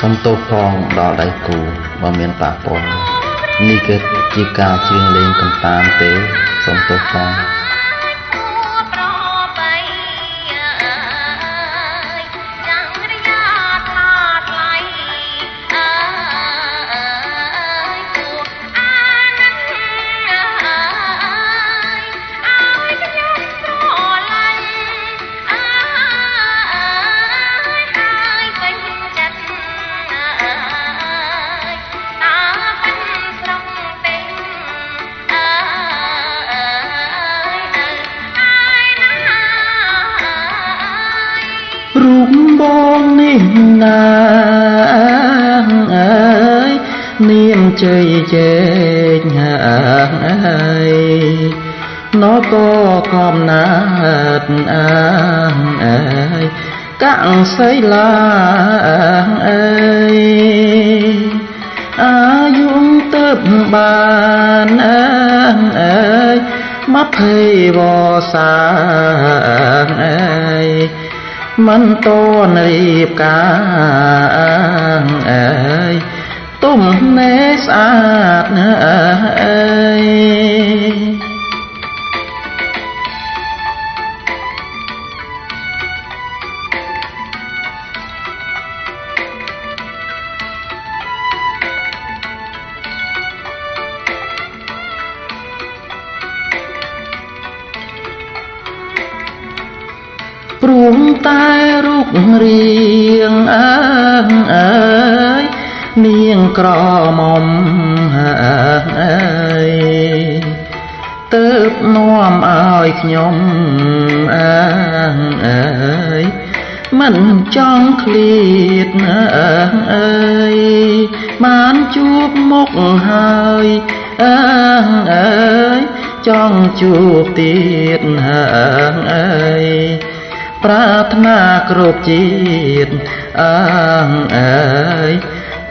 សំទោសផងដល់ដៃគូបើមានប៉ះពាល់នេះគឺជាការជៀងលេងកំតានទេសំទោសផងរូបបងនេះណាអើយនាមជ័យជែកអើយណក៏កំណាត់អើយកាំងសីឡាអើយអាយុទៅបានអើយ20វស្សាអើយមិនតនរៀបការអើយទុំណែស្អាតអើយព្រមតែរូបរាងអើយនាងក្រមុំអើយទៅនាំឲ្យខ្ញុំអើយមិនចង់ឃ្លាតអើយបានជួបមុខហើយអើយចង់ជួបទៀតអើយប្រាថ្នាគ្រប់ជាតិអើយ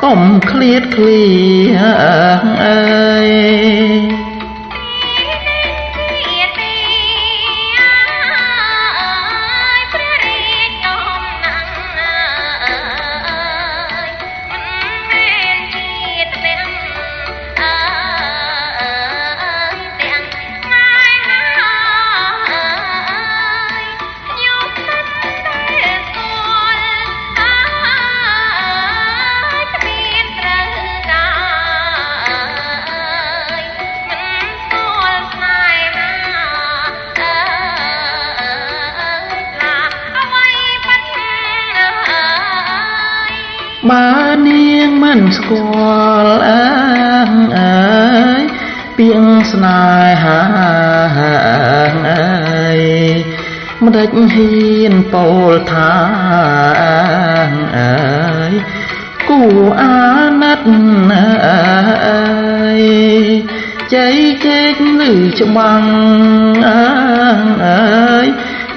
កុំឃ្លាតឃ្លាអើយបើនាងមិនស្គាល់អើយពីងស្នេហាអើយមិនដេចហ៊ានពោលថាអើយគូអាណិតអើយជ័យជែកលឺច្បាំងអើយ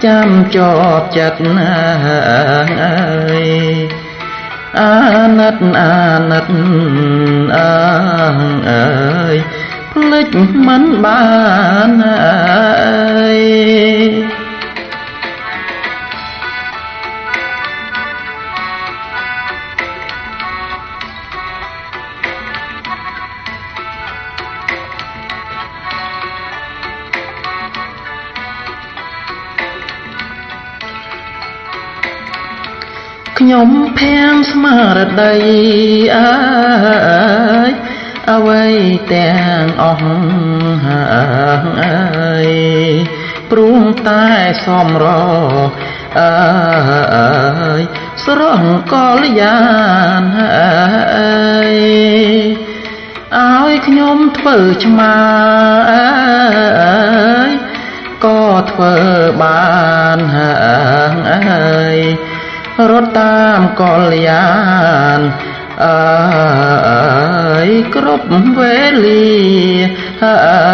ចាំជាប់ចិត្តអើយអាណិតអើយភ្លេចមិនបានអើយខ្ញុំភាំងស្មារតីអើយអ្វីទាំងអស់អើយព្រមតែសំរអើយស្រស់កល្យានអើយឲ្យខ្ញុំធ្វើឆ្មាអើយក៏ធ្វើបានអើយរត់តាមកល្យានអើយគ្រប់វេលាអើ